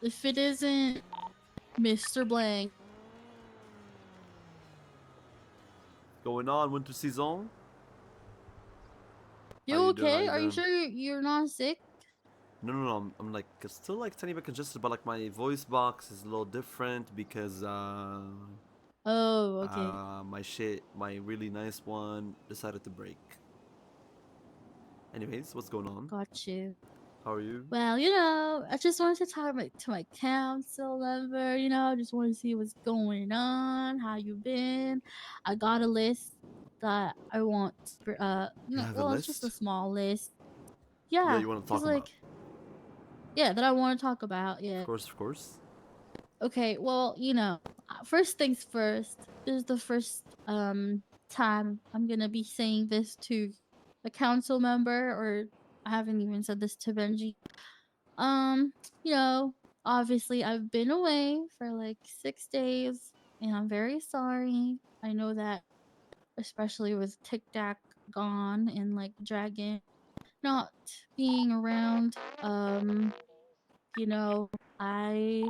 if it isn't Mr. Blank. Going on, winter season. How You you doing? How okay? you Are you doing? sure you're not sick? No. I'm like still like tiny bit congested, but like my voice box is a little different because Oh, okay. my really nice one decided to break. Anyways, what's going on? Got you. How are you? Well, I just wanted to talk to my council member. I just want to see what's going on, how you been. I got a list that I want. You have a Well, it's just a list? small list. Yeah, Yeah, you want to just talk about? like yeah, that I want to talk about. Of Yeah. course, of course. Okay. Well, first things first. This is the first time I'm gonna be saying this to a council member, or I haven't even said this to Benji. Um, you know, Obviously I've been away for like 6 days and I'm very sorry. I know that especially with Tic Tac gone and like Dragon not being around, I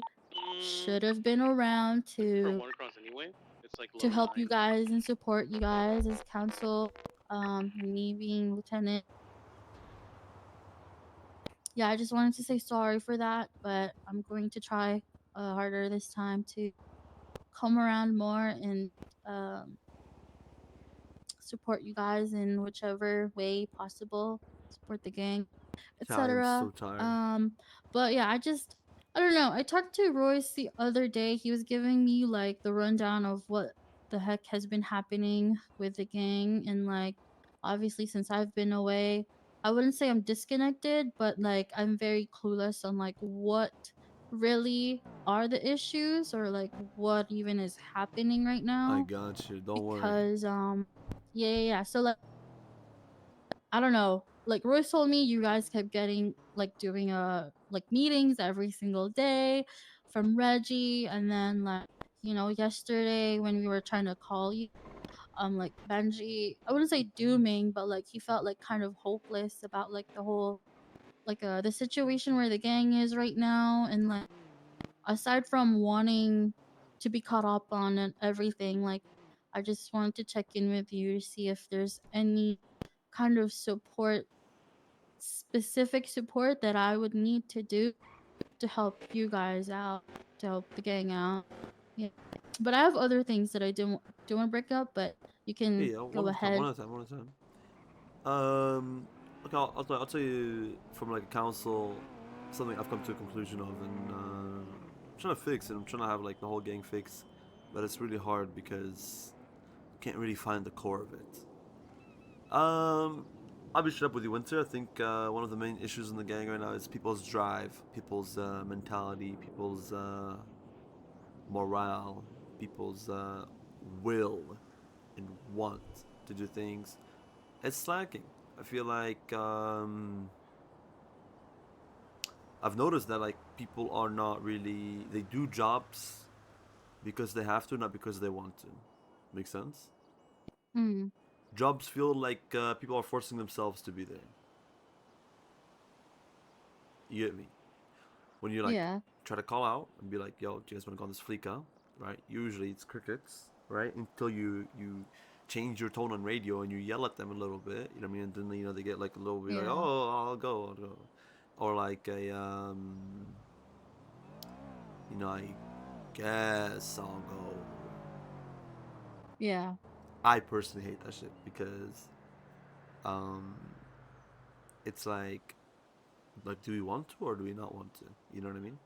should have been around to help you guys and support you guys as council, me being lieutenant. Yeah, I just wanted to say sorry for that, but I'm going to try harder this time to come around more and um, support you guys in whichever way possible, support the gang, Yeah, I am etc. so tired. But yeah, I don't know. I talked to Royce the other day. He was giving me like the rundown of what the heck has been happening with the gang, and like obviously since I've been away, I wouldn't say I'm disconnected, but like I'm very clueless on like what really are the issues, or like what even is happening right I now, got you. Don't worry. because yeah. So like I don't know. Like Royce told me you guys kept getting like doing like meetings every single day from Reggie, and then like yesterday when we were trying to call you, like Benji, I wouldn't say dooming, but like he felt like kind of hopeless about like the whole the situation where the gang is right now, and like aside from wanting to be caught up on and everything, like I just wanted to check in with you to see if there's any kind of specific support that I would need to do to help you guys out, to help the gang out. Yeah. But I have other things that I do want to break up, but you Yeah, can yeah. go One at a time. One ahead. at a time. One at a time. Okay, I'll tell you from like a council something I've come to a conclusion of, and I'm trying to fix it. I'm trying to have like the whole gang fix, but it's really hard because you can't really find the core of it. Um, I'll be straight up with you, Winter. I think one of the main issues in the gang right now is people's drive, people's mentality, people's morale, people's will and want to do things. It's slacking. I feel like I've noticed that like people are not really they do jobs because they have to, not because they want to. Make sense? Mm, Jobs feel like people are forcing themselves to be there. You get me? When you like yeah. try to call out and be like, "Yo, do you guys want to go on this fleeka?" Right? Usually it's crickets, right? Until you change your tone on radio and you yell at them a little bit. You know what I mean? And then they get like a little bit like, Yeah. "Oh, I'll go," or like I guess I'll go. Yeah. I personally hate that shit because um, it's like, do we want to or do we not want to? You know what I mean?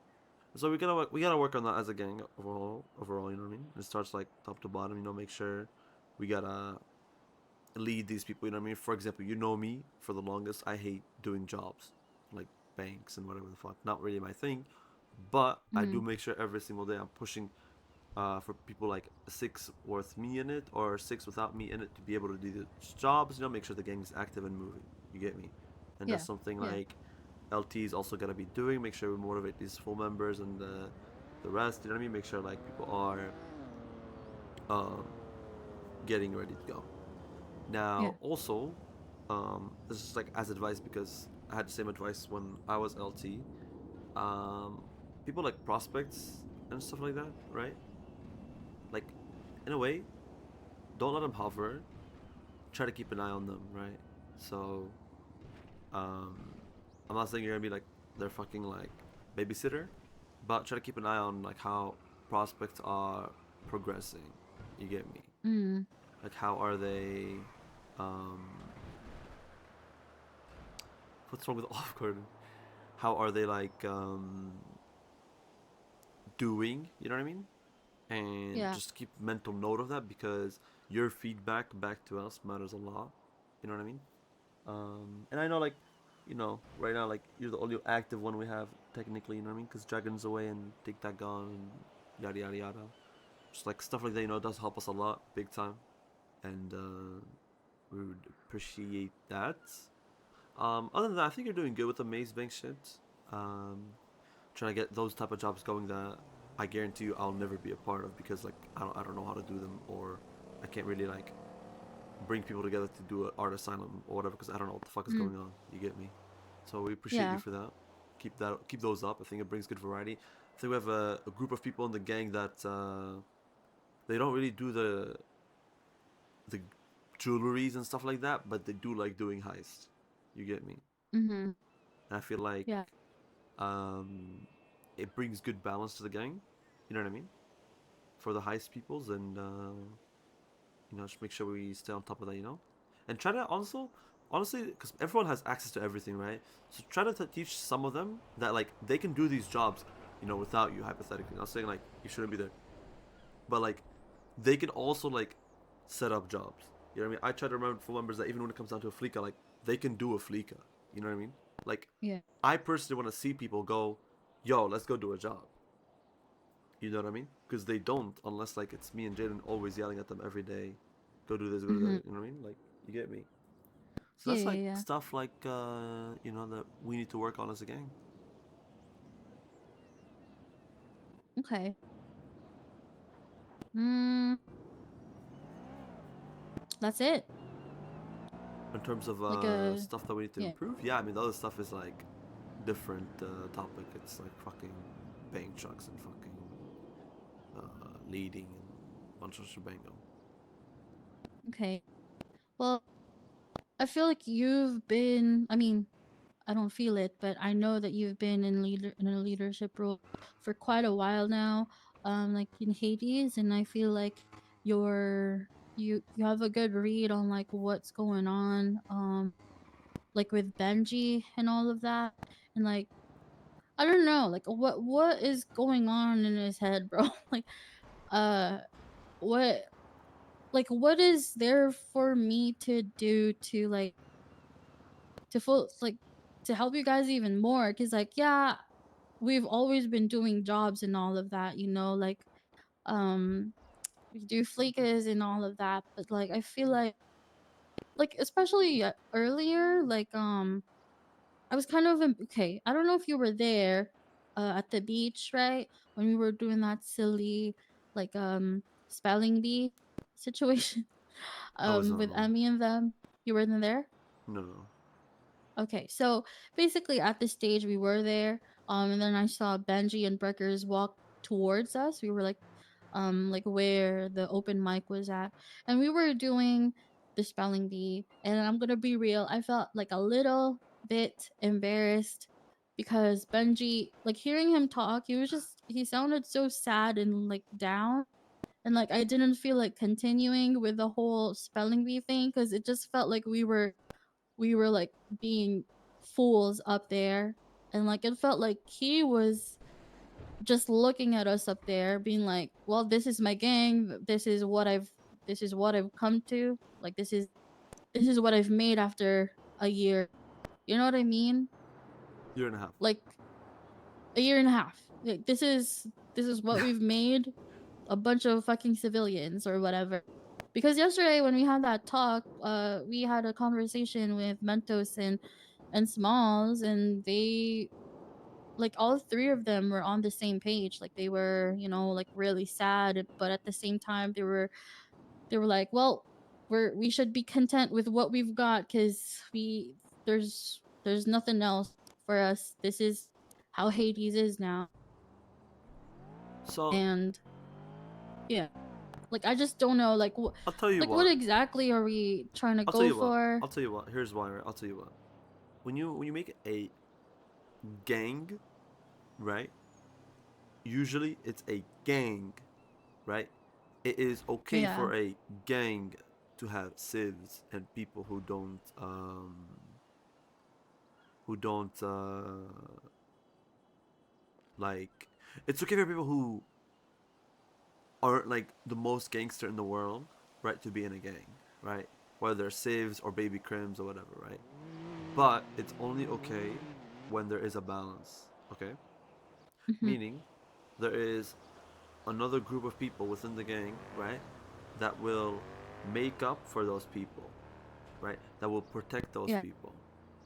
So we gotta work on that as a gang overall. Overall, you know what I mean? It starts like top to bottom. Make sure we gotta lead these people. You know what I mean? For example, me for the longest. I hate doing jobs like banks and whatever the fuck. Not really my thing, but I do Mm, make sure every single day I'm pushing for people like six with me in it or six without me in it to be able to do the jobs. Make sure the gang is active and moving. You get me? And that's yeah. something Yeah. like LT is also gonna be doing. Make sure we motivate these full members and the rest. You know what I mean? Make sure like people are um, getting ready to go. Yeah. Now, also, this is like as advice because I had the same advice when I was LT. Um, people like prospects and stuff like that, right? Like, in a way, don't let them hover. Try to keep an eye on them, right? So, um, I'm not saying you're gonna be like their fucking like babysitter, but try to keep an eye on like how prospects are progressing. You get me? Mm. Like, how are they? Um, what's wrong with off Gordon? How are they like doing? You know what I mean? And Yeah. just keep mental note of that because your feedback back to us matters a lot. You know what I mean? And I know like, right now like you're the only active one we have technically. You know what I mean? Because Dragon's away and Tic Tac gone and yada yada yada. Just like stuff like that, does help us a lot, big time, and we would appreciate that. Other than that, I think you're doing good with the maze bank shit. Um, Trying to get those type of jobs going that I guarantee you I'll never be a part of because like I don't know how to do them, or I can't really like bring people together to do an art asylum or whatever because I don't know what the fuck is Mm. going on. You get me? So we appreciate you Yeah. for that. Keep those up. I think it brings good variety. I think we have a group of people in the gang that they don't really do the jewelries and stuff like that, but they do like doing heists. You get me? Mhm. And I feel like Yeah. um, it brings good balance to the gang. You know what I mean? For the heist peoples, and just make sure we stay on top of that. And try to also, honestly, because everyone has access to everything, right? So try to teach some of them that like they can do these jobs, without you. Hypothetically, not saying like you shouldn't be there, but like they can also like set up jobs. You know what I mean? I try to remember full members that even when it comes down to a fleeka, like they can do a fleeka. You know what I mean? Like Yeah. I personally want to see people go, "Yo, let's go do a job." You know what I mean? Because they don't unless like it's me and Jaden always yelling at them every day, "Go do this, go do Mhm. that." You know what I mean? Like you get me. So Yeah, that's yeah, like yeah. stuff like that we need to work on as a gang. Okay. Mm, that's it. In terms of Like a stuff that we need to yeah. improve, yeah, I mean the other stuff is like different topic. It's like fucking bank trucks and fucking leading and bunch of shebango. Okay. Well, I feel like you've been, I mean, I don't feel it, but I know that you've been in a leadership role for quite a while now, like in Hades, and I feel like you have a good read on like what's going on, like with Benji and all of that, and like I don't know, like what is going on in his head, bro? Like, uh, what what is there for me to do to like to full like to help you guys even more? Because like yeah, we've always been doing jobs and all of that, like um we do fleekas and all of that, but like I feel like especially earlier, like I was kind of okay. I don't know if you were there at the beach, right? When we were doing that silly like spelling bee situation I was with on. Emmy and them. You weren't there? No, no, no. Okay, so basically at this stage we were there, and then I saw Benji and Breckers walk towards us. We were like where the open mic was at, and we were doing the spelling bee. And I'm gonna be real, I felt like a little bit embarrassed because Benji, like hearing him talk, he sounded so sad and like down. And like I didn't feel like continuing with the whole spelling bee thing because it just felt like we were like being fools up there, and like it felt like he was just looking at us up there being like, well, this is my gang, this is what I've come to, like this is what I've made after a year, you know what I mean? Year and a half. Like a year and a half, like this is what we've made, a bunch of fucking civilians or whatever. Because yesterday when we had that talk, we had a conversation with Mentos and Smalls, and they, like all three of them were on the same page. Like they were, like really sad, but at the same time they were like, well, we should be content with what we've got because there's nothing else for us. This is how Hades is now. So And yeah, like I just don't know, I'll tell you like what what. exactly are we trying to I'll tell go you what. for? I'll tell you what. Here's why. Right? I'll tell you what. When you make a gang, right? Usually it's a gang, right? It is okay Yeah. for a gang to have civs and people who don't like. It's okay for people who aren't like the most gangster in the world, right? To be in a gang, right? Whether they're civs or baby crims or whatever, right? But it's only okay when there is a balance, okay? Mhm. Meaning there is another group of people within the gang, right? That will make up for those people, right? That will protect those Yeah. people,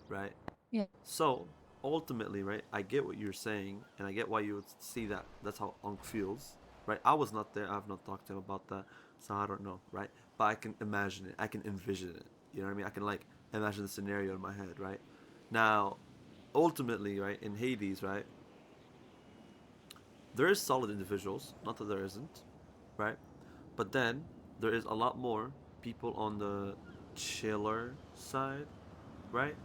right? Yeah. So ultimately, right? I get what you're saying, and I get why you would see that. That's how Unk feels, right? I was not there. I've not talked to him about that, so I don't know, right? But I can imagine it. I can envision it. You know what I mean? I can like imagine the scenario in my head, right? Now, ultimately, right, in Hades, right, there is solid individuals. Not that there isn't, right? But then there is a lot more people on the chiller side, right?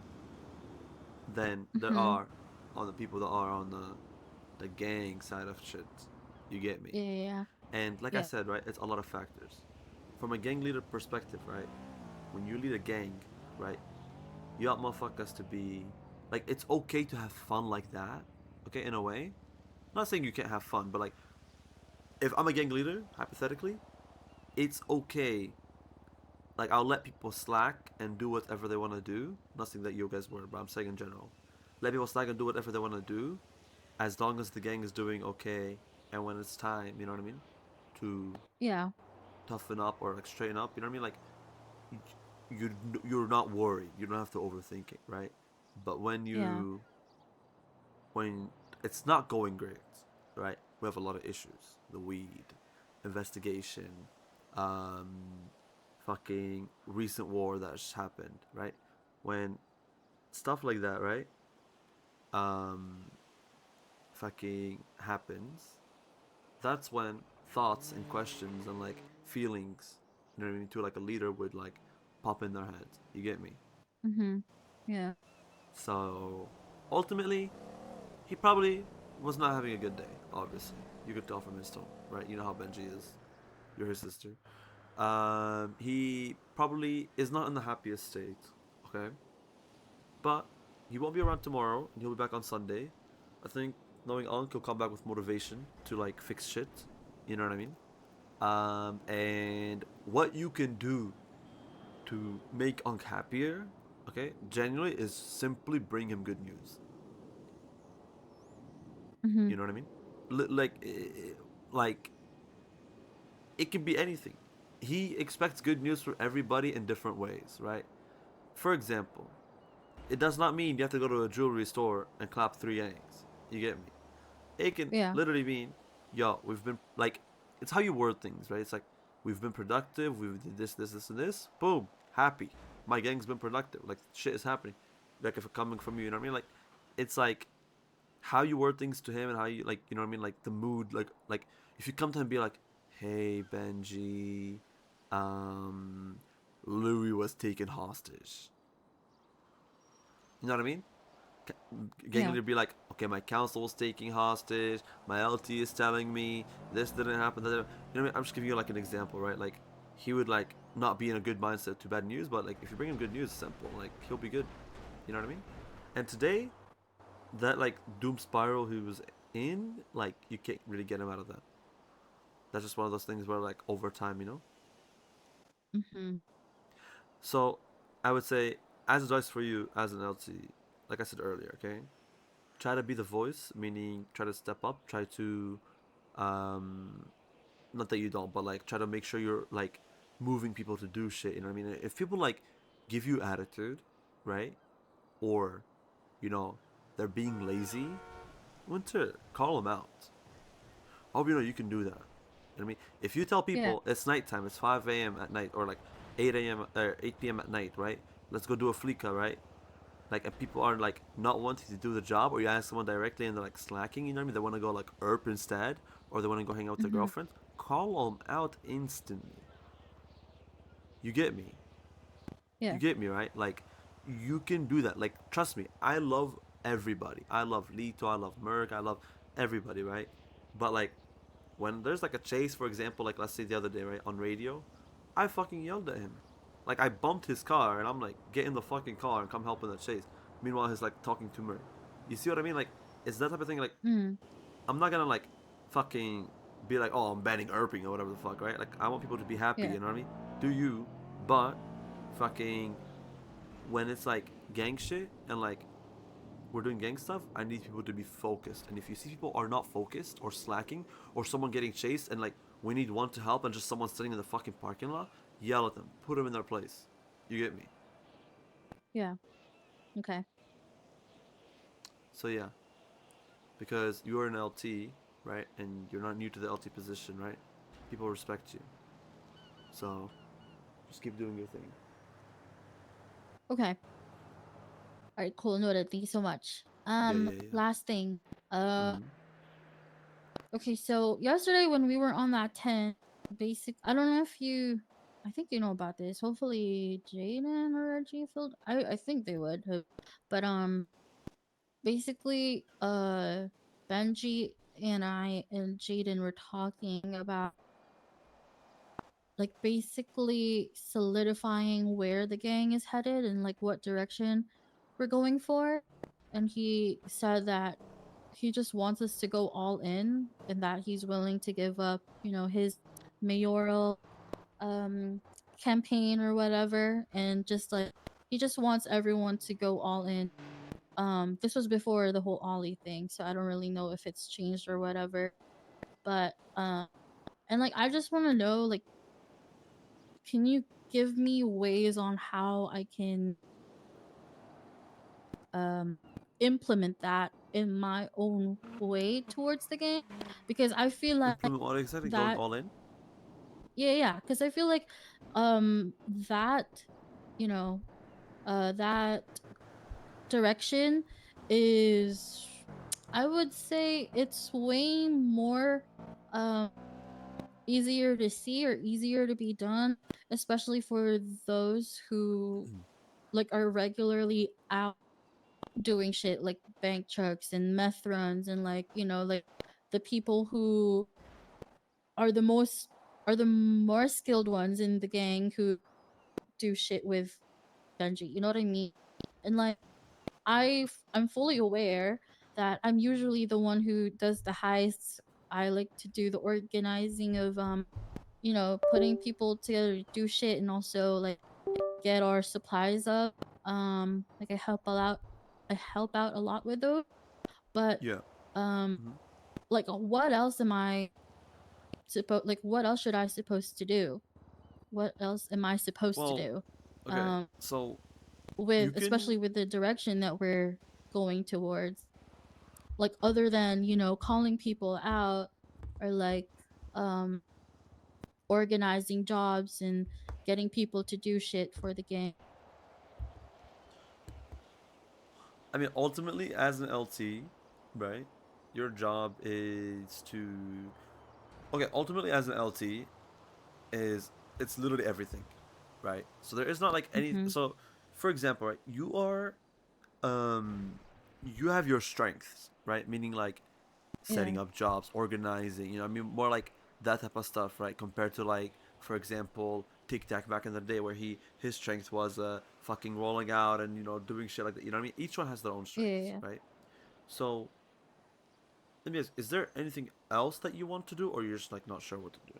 Than there Mhm. are on the people that are on the gang side of shit. You get me? Yeah. Yeah. And like I Yeah. said, right, it's a lot of factors. From a gang leader perspective, right? When you lead a gang, right, you want motherfuckers to be like it's okay to have fun like that. Okay, in a way. I'm not saying you can't have fun, but like if I'm a gang leader, hypothetically, it's okay. Like I'll let people slack and do whatever they want to do. Nothing that you guys were, but I'm saying in general. Let people slack and do whatever they want to do, as long as the gang is doing okay. And when it's time, you know what I mean, to Yeah. toughen up or like straighten up. You know what I mean? Like you you're not worried. You don't have to overthink it, right? But Yeah. when it's not going great, right? We have a lot of issues. The weed, investigation, um, fucking recent war that just happened, right? When stuff like that, right? Um, fucking happens. That's when thoughts and questions and like feelings, you know what I mean, to like a leader would like pop in their head. You get me? Mhm. Yeah. So ultimately, he probably was not having a good day. Obviously, you could tell from his tone, right? You know how Benji is. You're his sister. He probably is not in the happiest state. Okay, but he won't be around tomorrow, and he'll be back on Sunday. I think knowing Ankh, he'll come back with motivation to like fix shit. You know what I mean? And what you can do to make Ankh happier, okay, genuinely, is simply bring him good news. Mhm. You know what I mean? Like, like it can be anything. He expects good news from everybody in different ways, right? For example, it does not mean you have to go to a jewelry store and clap three eggs. You get me? It can Yeah. literally mean, yo, we've been like, it's how you word things, right? It's like we've been productive. We've did this, and this. Boom, happy. My gang's been productive. Like shit is happening. Like if it coming from you, you know what I mean? Like, it's like how you word things to him and how you like, you know what I mean? Like the mood, like if you come to him and be like, hey Benji, um, Louis was taken hostage. You know what I mean? Gang Yeah. leader be like, okay, my council was taking hostage. My LT is telling me this didn't happen. That didn't. You know what I mean? I'm just giving you like an example, right? Like he would like not be in a good mindset to bad news, but like if you bring him good news, it's simple. Like he'll be good. You know what I mean? And today, that like doom spiral he was in, like you can't really get him out of that. That's just one of those things where like over time, you know. Mhm. So I would say, as advice for you as an LT, like I said earlier, okay, try to be the voice, meaning try to step up, try to um not that you don't, but like try to make sure you're like moving people to do shit, you know what I mean? If people like give you attitude, right? Or, you know, they're being lazy, winter, call them out. I hope you know you can do that. You know what I mean? If you tell Yeah. people it's nighttime, it's 5 a.m. at night, or like 8 a.m. or 8 p.m. at night, right? Let's go do a flika, right? Like, if people are like not wanting to do the job, or you ask someone directly and they're like slacking, you know what I mean? They want to go like erp instead, or they want to go hang out with their Mm-hmm. girlfriend. Call them out instantly. You get me? You Yeah. get me, right? Like, you can do that. Like, trust me, I love everybody. I love Lito, I love Merc, I love everybody, right? But like, when there's like a chase, for example, like let's say the other day, right, on radio, I fucking yelled at him. Like, I bumped his car and I'm like, get in the fucking car and come help in the chase. Meanwhile, he's like talking to Merc. You see what I mean? Like, it's that type of thing. Like, Mm. I'm not gonna like fucking be like, oh, I'm banning erping or whatever the fuck, right? Like, I want people to be happy, Yeah. you know what I mean? Do you, but fucking when it's like gang shit and like we're doing gang stuff, I need people to be focused. And if you see people are not focused or slacking, or someone getting chased and like we need one to help and just someone sitting in the fucking parking lot, yell at them, put them in their place. You get me? Yeah. Okay. So yeah, because you're an LT, right, and you're not new to the LT position, right? People respect you. So just keep doing your thing. Okay. All right. Cool. Noted. Thank you so much. Yeah, yeah, yeah. Last thing. Uh. Mm-hmm. Okay. So yesterday when we were on that tent, I don't know if you. I think you know about this. Hopefully, Jaden or Reggie filled. I think they would have, but basically, Benji and I and Jaden were talking about like basically solidifying where the gang is headed and like what direction we're going for. And he said that he just wants us to go all in and that he's willing to give up, his mayoral um campaign or whatever, and just like he just wants everyone to go all in. This was before the whole Ollie thing, so I don't really know if it's changed or whatever. But and like I just want to know, like, can you give me ways on how I can um implement that in my own way towards the game? Because I feel like Implement what exactly? Going that all in? yeah, because I feel like that you know that direction is, I would say it's way more um easier to see or easier to be done, especially for those who like are regularly out doing shit like bank trucks and meth runs, and like like the people who are the most are the more skilled ones in the gang who do shit with Benji. You know what I mean? And like I'm fully aware that I'm usually the one who does the heists. I like to do the organizing of putting people together to do shit, and also like get our supplies up. Like I help out a lot with those. But Yeah. um Mm-hmm. like what else am I supposed like what else should I supposed to do? What else am I supposed to Well, do? okay. Um So you with can. especially with the direction that we're going towards. Like other than, calling people out, or like um organizing jobs and getting people to do shit for the game. I mean, ultimately, as an LT, right? Your job is to. Okay, ultimately, as an LT, is it's literally everything, right? So there is not like any. Mhm. So, for example, right, um, you have your strengths, right? Meaning like Yeah. setting up jobs, organizing. I mean, more like that type of stuff, right? Compared to like, for example, Tic Tac back in the day, where his strength was fucking rolling out and doing shit like that. You know what I mean? Each one has their own Yeah, yeah, strengths, yeah. right? So let me ask: is there anything else that you want to do, or you're just like not sure what to do?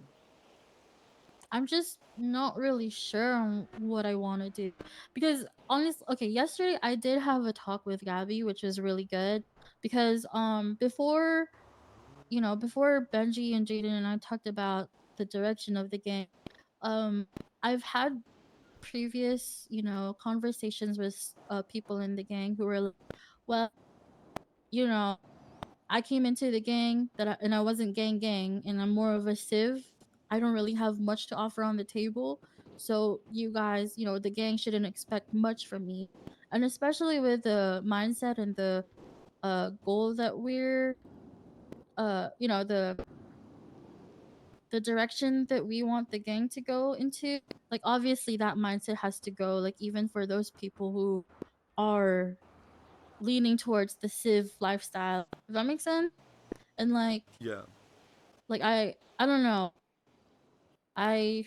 I'm just not really sure on what I want to do, because honestly, okay, yesterday I did have a talk with Gabby, which was really good, because before Benji and Jaden and I talked about the direction of the game, um I've had previous, conversations with people in the gang who were like, well, you know, I came into the gang and I wasn't gang, and I'm more of a civ. I don't really have much to offer on the table. So you guys, the gang shouldn't expect much from me. And especially with the mindset and the goal that we're the direction that we want the gang to go into, like obviously that mindset has to go, like even for those people who are leaning towards the civ lifestyle. Does that make sense? And Yeah. I don't know. I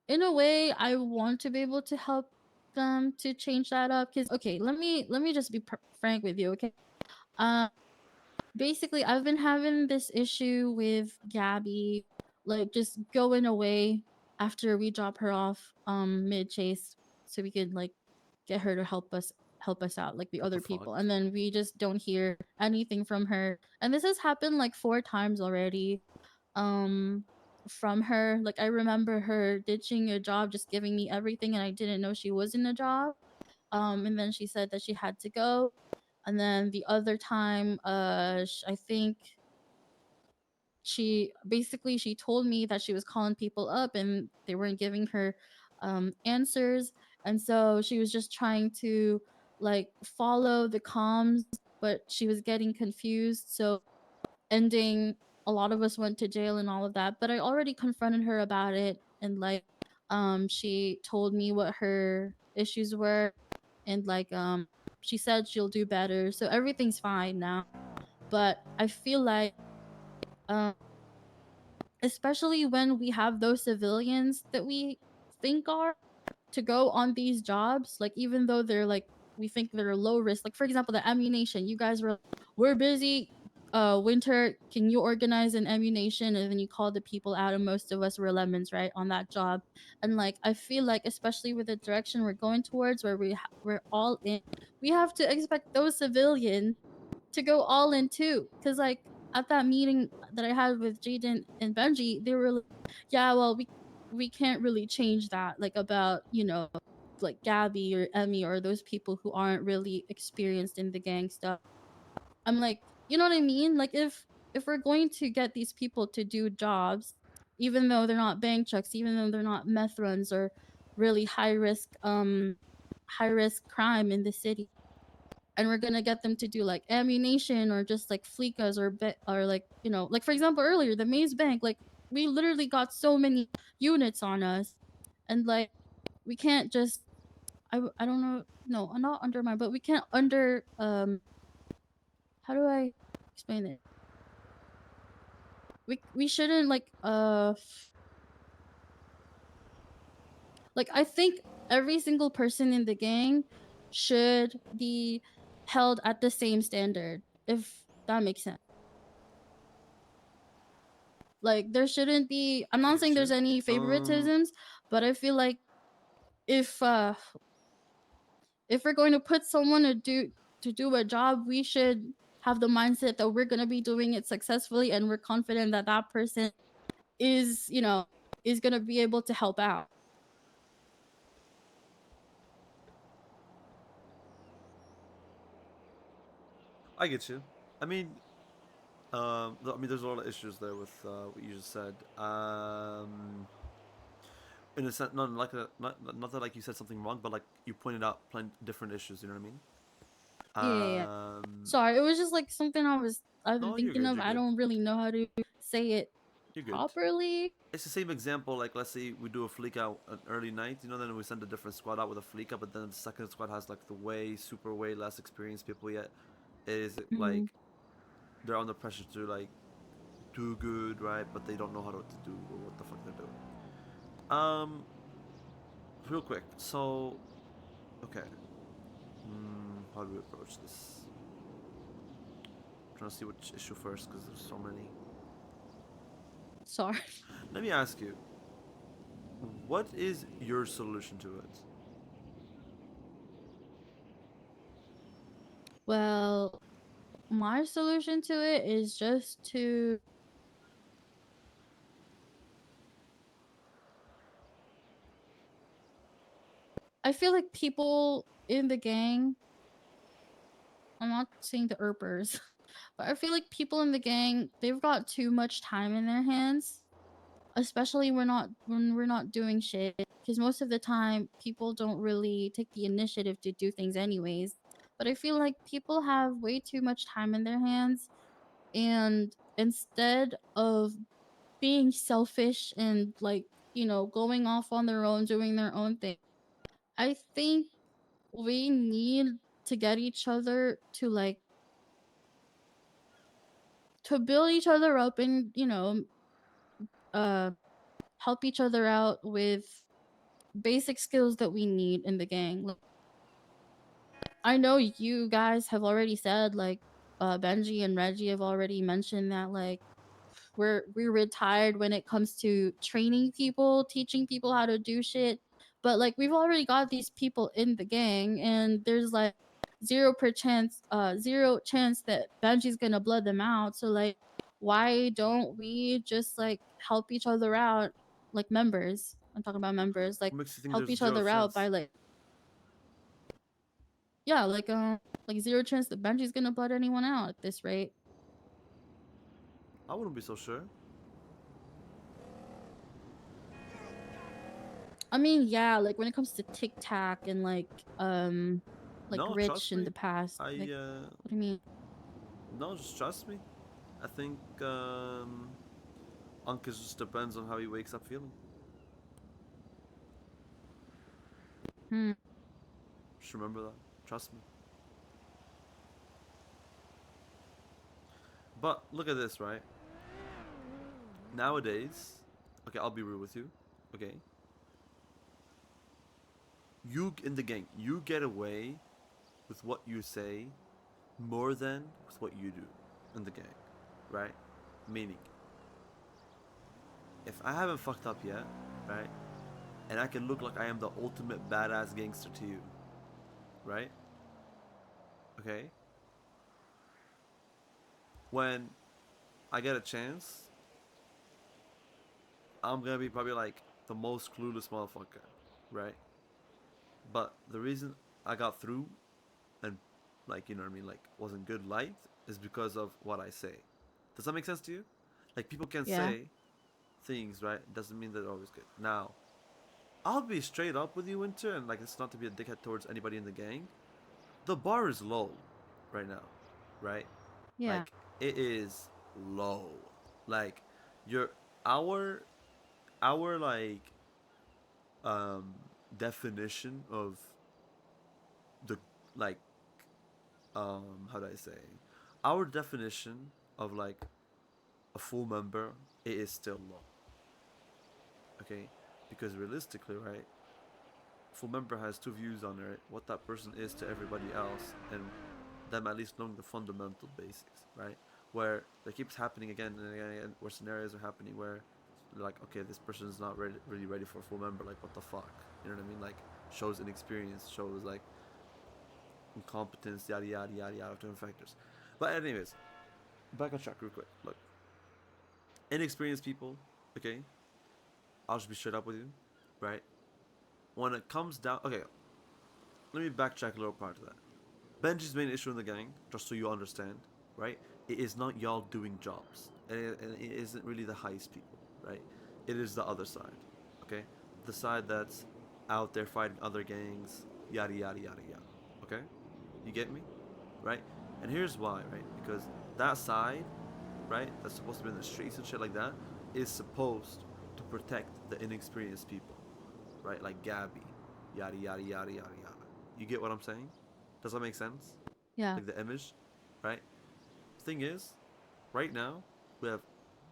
in a way I want to be able to help them to change that up cuz okay, let me just be frank with you, okay? Um basically I've been having this issue with Gabby, like just going away after we drop her off mid chase so we could like get her to help us out like the What the other people, fuck? and then we just don't hear anything from her. And this has happened like 4 times already um from her. Like I remember her ditching a job, just giving me everything, and I didn't know she was in a job. And then she said that she had to go. And then the other time, I think she told me that she was calling people up and they weren't giving her answers, and so she was just trying to like follow the comms, but she was getting confused. So ending, a lot of us went to jail and all of that, but I already confronted her about it, and she told me what her issues were, and she said she'll do better, so everything's fine now. But I feel like um especially when we have those civilians that we think are to go on these jobs, like even though they're like we think they're low risk. Like for example, the ammunition. You guys were we're busy. Winter, can you organize an ammunition? And then you call the people out, and most of us were lemons, right, on that job. And like I feel like, especially with the direction we're going towards, where we're all in, we have to expect those civilians to go all in too. Cause like at that meeting that I had with Jaden and Benji, they were like, yeah, well, we can't really change that, like about, like Gabby or Emmy or those people who aren't really experienced in the gang stuff. I'm like, you know what I mean? Like if we're going to get these people to do jobs, even though they're not bank checks, even though they're not meth runs or really high risk crime in the city, and we're gonna get them to do like ammunition or just like flicas or like like for example earlier the maze bank, like we literally got so many units on us, and like we can't just I don't know, no, I'm not undermine, but we can't under how do I explain it? We shouldn't like I think every single person in the gang should be held at the same standard, if that makes sense. Like there shouldn't be, I'm I not saying get there's you. any favoritisms, but I feel like if uh if we're going to put someone to do a job, we should have the mindset that we're going to be doing it successfully, and we're confident that that person is, is going to be able to help out. I get you. I mean, there's a lot of issues there with what you just said. In a sense, not that like you said something wrong, but like you pointed out plenty different issues. You know what I mean? Yeah, yeah, yeah. Um, Sorry, it was just like something I've been no, you're thinking good. of. You're I good. don't really know how to say it You're good. properly. It's the same example. Like, let's say we do a fleek out at early night, then we send a different squad out with a fleek out, but then the second squad has like the way less experienced people yet. It is like Mhm. they're under pressure to like do good, right? But they don't know how to do or what the fuck they're doing. Um, real quick. So, okay. How do we approach this? I'm trying to see which issue first because there's so many. Sorry. Let me ask you, what is your solution to it? Well, my solution to it is just to, I feel like people in the gang, I'm not saying the Erpers, but I feel like people in the gang, they've got too much time in their hands. especially when we're not doing shit, because most of the time people don't really take the initiative to do things anyways. But I feel like people have way too much time in their hands, and instead of being selfish and like, going off on their own, doing their own thing, I think we need to get each other to like to build each other up, and uh help each other out with basic skills that we need in the gang. Like, I know you guys have already said, like, Benji and Reggie have already mentioned that, like, we're retired when it comes to training people, teaching people how to do shit. But like, we've already got these people in the gang, and there's like zero chance that Benji's gonna blood them out. So like, why don't we just like help each other out, like members? I'm talking about members, like What makes you think help there's each zero other out chance? by like, yeah, like zero chance that Benji's gonna blood anyone out at this rate. I wouldn't be so sure. I mean, yeah, like when it comes to Tic Tac and like No, Rich trust in me. the past. I Like, what do you mean? no, just trust me. I think Uncas just depends on how he wakes up feeling. Hmm. Just remember that. Trust me. But look at this, right? Nowadays, okay, I'll be real with you. Okay, you in the gang, you get away with what you say more than with what you do in the gang, right? Meaning, if I haven't fucked up yet, right, and I can look like I am the ultimate badass gangster to you, right? Okay, when I get a chance, I'm gonna be probably like the most clueless motherfucker, right? But the reason I got through and like you know what I mean, like wasn't good light is because of what I say. Does that make sense to you? Like people can Yeah. say things, right? Doesn't mean they're always good. Now, I'll be straight up with you, Winter, and like it's not to be a dickhead towards anybody in the gang. The bar is low right now, right? Yeah. Like it is low. Like your our our like um definition of the like how do I say our definition of like a full member, it is still low. Okay, because realistically, right, full member has two views on it: what that person is to everybody else, and them at least knowing the fundamental basics, right? Where it keeps happening again and again, and again where scenarios are happening where like, okay, this person is not really ready for a full member. Like, what the fuck? You know what I mean? Like, shows inexperience, shows like incompetence, yada yada yada yada, different factors. But anyways, back on track real quick. Look, inexperienced people, okay, I'll just be straight up with you, right? When it comes down, okay, let me backtrack a little part of that. Benji's main issue in the gang, just so you understand, right? It is not y'all doing jobs, and it isn't really the heist people, right? It is the other side, okay? The side that's out there fighting other gangs, yada yada yada yada. Okay, you get me, right? And here's why, right? Because that side, right, that's supposed to be in the streets and shit like that, is supposed to protect the inexperienced people, right? Like Gabby, yada yada yada yada yada. You get what I'm saying? Does that make sense? Yeah. Like the image, right? Thing is, right now we have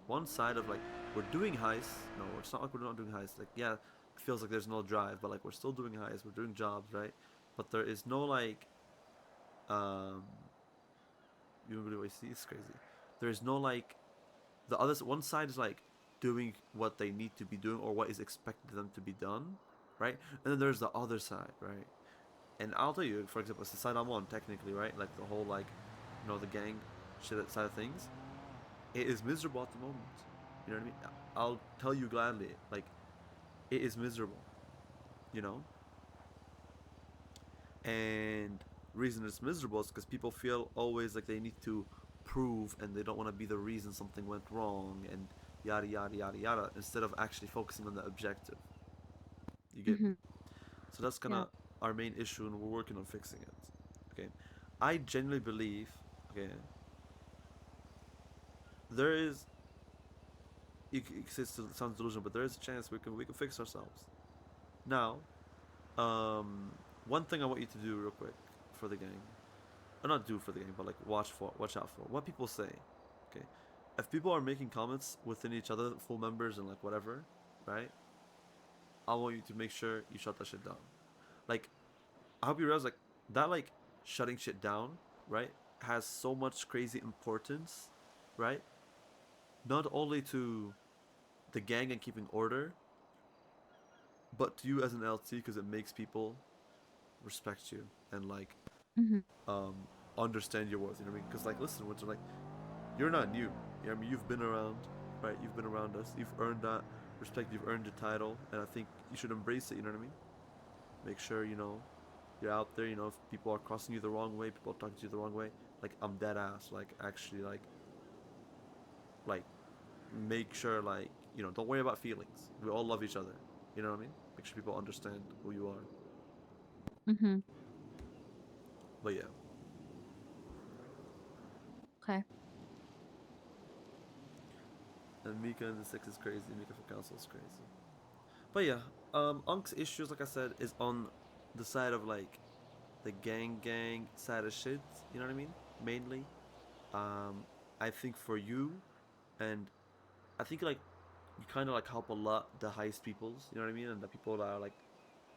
one side of like we're doing heists. No, it's not like we're not doing heists. Like yeah, it feels like there's no drive, but like we're still doing heists. We're doing jobs, right? But there is no like um. You really see it's crazy. There is no like the other one side is like doing what they need to be doing or what is expected of them to be done, right? And then there's the other side, right? And I'll tell you, for example, it's the side I'm on technically, right? Like the whole like, the gang shit side of things. It is miserable at the moment. You know what I mean? I'll tell you gladly, like it is miserable. You know, and reason it's miserable is because people feel always like they need to prove and they don't want to be the reason something went wrong and yada yada yada yada, instead of actually focusing on the objective. You get me? Mhm. So that's kind Yeah. of our main issue, and we're working on fixing it. Okay, I genuinely believe, okay, there is. You say it sounds delusional, but there is a chance we can fix ourselves. Now, um, one thing I want you to do real quick for the gang, or not do for the gang, but like watch out for what people say. Okay, if people are making comments within each other, full members and like whatever, right? I want you to make sure you shut that shit down. Like, I hope you realize like that like shutting shit down, right, has so much crazy importance, right? Not only to the gang and keeping order, but to you as an LT because it makes people respect you and like Mhm. um understand your worth. You know what I mean? Because like listen, Winter, like you're not new. You know what I mean? You've been around, right? You've been around us. You've earned that respect. You've earned your title, and I think you should embrace it. You know what I mean? Make sure you know you're out there. You know if people are crossing you the wrong way, people are talking to you the wrong way. Like I'm dead ass. Like actually, like make sure like don't worry about feelings. We all love each other. You know what I mean? Make sure people understand who you are. Mhm. But yeah, Okay. and Mika in the six is crazy. Mika for council is crazy. But yeah, Unk's issues, like I said, is on the side of like the gang side of shit. You know what I mean? Mainly, um, I think for you, and I think like you kind of like help a lot the highest peoples. You know what I mean? And the people that are like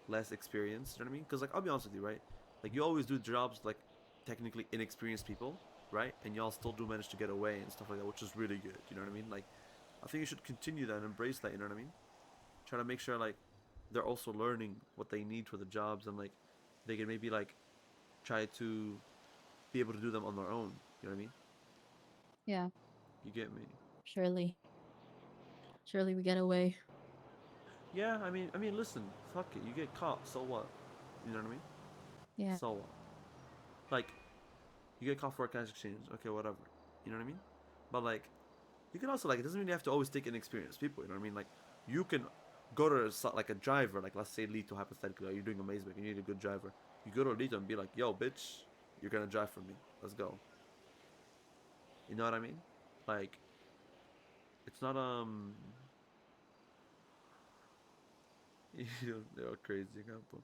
less experienced. You know what I mean? Because like I'll be honest with you, right? Like you always do jobs like technically inexperienced people, right? And y'all still do manage to get away and stuff like that, which is really good. You know what I mean? Like I think you should continue that and embrace that. You know what I mean? Try to make sure like they're also learning what they need for the jobs and like they can maybe like try to be able to do them on their own. You know what I mean? Yeah. You get me? Surely. Surely we get away. Yeah, I mean, listen, fuck it. You get caught, so what? You know what I mean? Yeah. So what? Like, you get caught for a cash exchange, okay, whatever. You know what I mean? But like, you can also like, it doesn't mean you have to always take inexperienced people. You know what I mean? Like, you can go to like a driver, like let's say Lito hypothetically, you're doing a maze make, you need a good driver. You go to Lito and be like, yo, bitch, you're gonna drive for me. Let's go. You know what I mean? Like, it's not they're crazy example,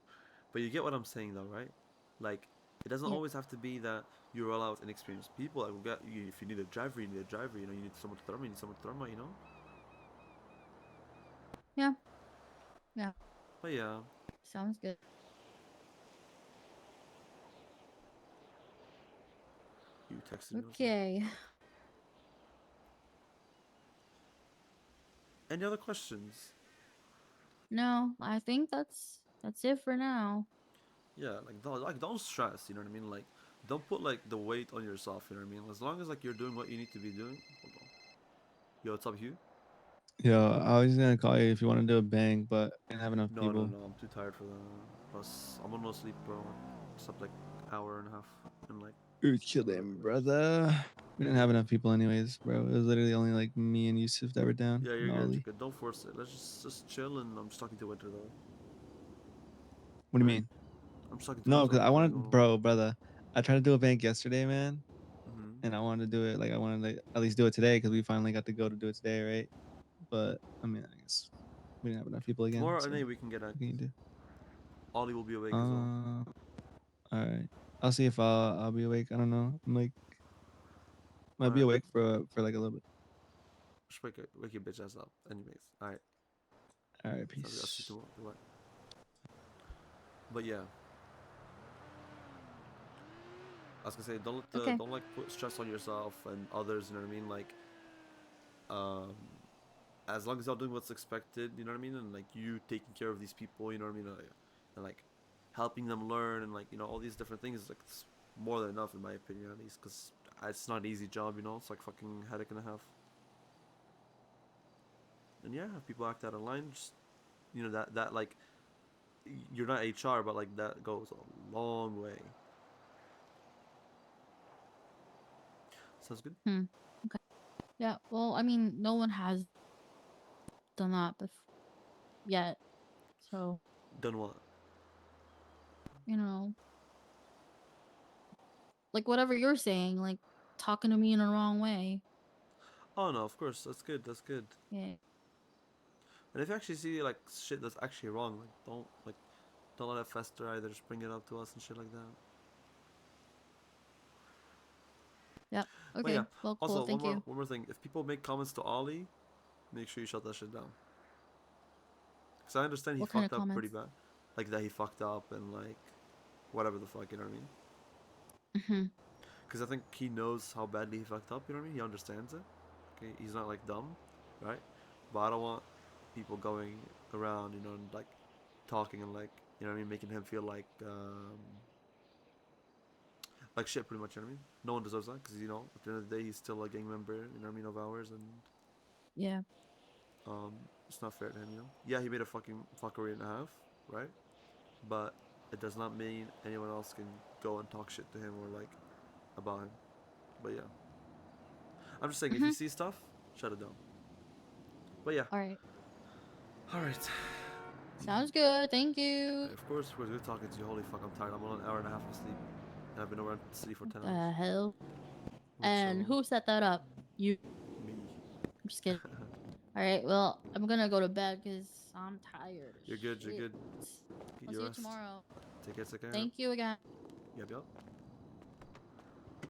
but you get what I'm saying though, right? Like, it doesn't Yeah. always have to be that you roll out inexperienced people. Like, we got you, if you need a driver, you need a driver. You know, you need someone to throw me, you need someone to throw me. You know. Yeah. Yeah. But yeah, Sounds good. you texted me or something. Okay. Any other questions? No, I think that's it for now. Yeah, don't stress. You know what I mean? Like, don't put like the weight on yourself. You know what I mean? As long as like you're doing what you need to be doing. Hold on. Yo, what's up, Hugh? Yo, I was just gonna call you if you want to do a bang, but I didn't have enough No, no, people. no. I'm too tired for that. Plus, I'm on no sleep, bro. I slept like hour and a half and like You're whatever. chilling, brother. We didn't have enough people anyways, bro. It was literally only like me and Yusuf that were down, Yeah, you're and good. You're Ollie. good. Don't force it. Let's just chill. And I'm just talking to Winter though. What do you Right? mean? I'm just talking to No, Winter. because Like I nothing really wanted, going on. bro, brother. I tried to do a bank yesterday, man, Mm-hmm. and I wanted to do it. Like I wanted to at least do it today because we finally got to go to do it today, right? But I mean, I guess we didn't have enough people again. Tomorrow at So 8 we can get what can active. you do? Ollie will be awake as well. All right. I'll see if I'll be awake. I don't know. I'm like All might be right. awake for like a little bit. Just wake your bitch ass up. Anyways. All right. All right. So I'll see you Peace. tomorrow. Goodbye. But yeah, I was gonna say Okay. don't like put stress on yourself and others. You know what I mean? Like um, as long as you're doing what's expected, you know what I mean, and like you taking care of these people, you know what I mean, and like helping them learn and like all these different things, like it's more than enough in my opinion at least, because it's not an easy job, it's like fucking headache and a half. And yeah, if people act out of line, just that like you're not HR, but like that goes a long way. Sounds good. Hmm. Okay. Yeah. Well, I mean, no one has. done that yet. So, Done what? you know, like whatever you're saying, like talking to me in the wrong way. Oh no, of course, that's good. That's good. Yeah. And if you actually see like shit that's actually wrong, like don't let it fester either. Just bring it up to us and shit like that. Yep. But yeah. Okay. Well, cool. Also, Thank you. one more thing. If people make comments to Ollie, make sure you shut that shit down. Cause I understand he What kind of fucked up pretty comments? bad, like that he fucked up and like whatever the fuck, you know what I mean? Mm-hmm. Because I think he knows how badly he fucked up. You know what I mean? He understands it. Okay, he's not like dumb, right? But I don't want people going around, you know, and like talking and like, you know what I mean, making him feel like shit, pretty much. You know what I mean? No one deserves that because you know, at the end of the day, he's still a gang member. You know what I mean, of ours, and Yeah. it's not fair to him. You know? Yeah, he made a fucking fuckery and a half, right? But it does not mean anyone else can go and talk shit to him or like about him. But yeah. I'm just saying, if you Mm-hmm. see stuff, shut it down. But yeah. All right. All right. Sounds good. Thank you. Of course, we're good talking to you. Holy fuck, I'm tired. I'm on an hour and a half of sleep, and I've been around the city for What 10 hours. the hell? Like And so, who set that up? You. me. I'm just kidding. All right. Well, I'm gonna go to bed because I'm tired as You're good. You're shit. good. Get I'll see your you rest. tomorrow. Take care. Take care. Thank you again. Yep. Yep.